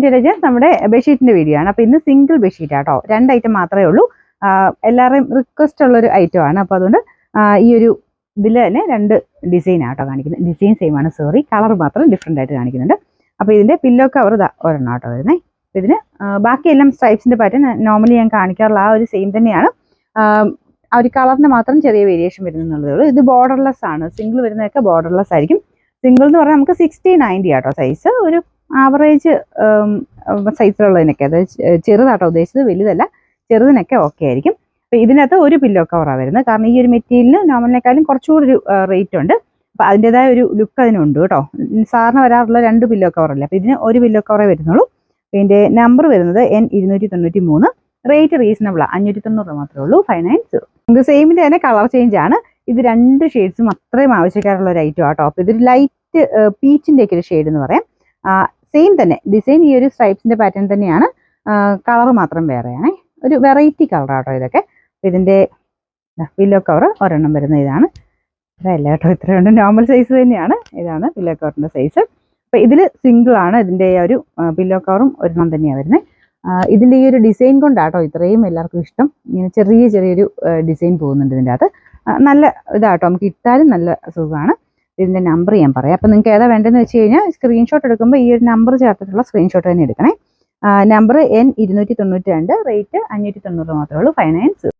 Intelligence നമ്മുടെ ബെഡ്ഷീറ്റിന്റെ video ആണ്. അപ്പോൾ ഇന്ന് സിംഗിൾ ബെഡ്ഷീറ്റ് ആട്ടോ, 2 ഐറ്റം മാത്രമേ ഉള്ളൂ. എല്ലാവരുടെയും റിക്വസ്റ്റ് ഉള്ളൊരു ഐറ്റം ആണ്. അപ്പോൾ അതുകൊണ്ട് ഈ ഒരു ഇതിൽ തന്നെ 2 ഡിസൈൻ ആട്ടോ കാണിക്കുന്നത്. ഡിസൈൻ സെയിം ആണ്, സോറി, കളർ മാത്രം ഡിഫറെൻ്റ് ആയിട്ട് കാണിക്കുന്നുണ്ട്. അപ്പോൾ ഇതിന്റെ പില്ലോ കവർ ഒരെണ്ണം ആട്ടോ വരുന്നത്. ഇതിന് ബാക്കിയെല്ലാം സ്ട്രൈപ്സിന്റെ പാറ്റേൺ നോർമലി ഞാൻ കാണിക്കാറുള്ള ആ ഒരു സെയിം തന്നെയാണ്. ആ ഒരു കളറിന് മാത്രം ചെറിയ വേരിയേഷൻ വരുന്നുള്ളതേ ഉള്ളൂ. ഇത് ബോർഡർലെസ് ആണ്. സിംഗിൾ വരുന്നതൊക്കെ ബോർഡർലെസ് ആയിരിക്കും. സിംഗിൾ എന്ന് പറഞ്ഞാൽ നമുക്ക് 60-90 ആട്ടോ സൈസ്. ഒരു ആവറേജ് സൈസിലുള്ളതിനൊക്കെ, അതായത് ചെറുതാട്ടോ ഉദ്ദേശിച്ചത്, വലുതല്ല, ചെറുതിനൊക്കെ ഓക്കെ ആയിരിക്കും. അപ്പോൾ ഇതിനകത്ത് ഒരു പില്ലോ കവറാണ് വരുന്നത്. കാരണം ഈ ഒരു മെറ്റീരിയലിന് നോർമലിനേക്കാളും കുറച്ചുകൂടി ഒരു റേറ്റ് ഉണ്ട്. അപ്പോൾ അതിൻ്റെതായ ഒരു ലുക്ക് അതിനുണ്ട് കേട്ടോ. സാറിന് വരാറുള്ള 2 പില്ലോ കവറല്ലേ, അപ്പോൾ ഇതിന് ഒരു പില്ലോ കവറേ വരുന്നുള്ളൂ. ഇതിൻ്റെ നമ്പർ വരുന്നത് N293. റേറ്റ് റീസണബിൾ ആണ്, 590 മാത്രമേ ഉള്ളൂ, 590. ഇത് സെയിമിൻ്റെ തന്നെ കളർ ചേഞ്ച് ആണ്. ഇത് 2 ഷെയ്ഡ്സും അത്രയും ആവശ്യക്കാരുള്ള ഒരു ഐറ്റം ആട്ടോ. അപ്പോൾ ഇതൊരു ലൈറ്റ് പീച്ചിൻ്റെ ഒക്കെ ഒരു ഷെയ്ഡ് എന്ന് പറയാം. സെയിം തന്നെ ഡിസൈൻ, ഈ ഒരു സ്ട്രൈപ്സിൻ്റെ പാറ്റേൺ തന്നെയാണ്, കളർ മാത്രം വേറെയാണ്. ഒരു വെറൈറ്റി കളറാട്ടോ ഇതൊക്കെ. അപ്പോൾ ഇതിൻ്റെ പില്ലോ കവർ ഒരെണ്ണം വരുന്ന ഇതാണ്. ഇതല്ല കേട്ടോ, ഇത്രയുണ്ട്. നോർമൽ സൈസ് തന്നെയാണ്. ഇതാണ് പില്ലോ കവറിൻ്റെ സൈസ്. അപ്പോൾ ഇതിൽ സിംഗിൾ ആണ്. ഇതിൻ്റെ ഒരു പില്ലോ കവറും ഒരെണ്ണം തന്നെയാണ് വരുന്നത്. ഇതിൻ്റെ ഈ ഒരു ഡിസൈൻ കൊണ്ടാട്ടോ ഇത്രയും എല്ലാവർക്കും ഇഷ്ടം. ഇങ്ങനെ ചെറിയൊരു ഡിസൈൻ പോകുന്നുണ്ട് ഇതിൻ്റെ അകത്ത്. നല്ല ഇതാട്ടോ, നമുക്ക് ഇട്ടാലും നല്ല സുഖമാണ്. ഇതിൻ്റെ നമ്പർ ഞാൻ പറയാം. അപ്പോൾ നിങ്ങൾക്ക് ഏതാ വേണ്ടതെന്ന് വെച്ച് കഴിഞ്ഞാൽ സ്ക്രീൻഷോട്ട് എടുക്കുമ്പോൾ ഈ ഒരു നമ്പർ ചേർത്തിട്ടുള്ള സ്ക്രീൻഷോട്ട് തന്നെ എടുക്കണേ. നമ്പർ N292, റേറ്റ് 590 മാത്രമേ ഉള്ളൂ, 590.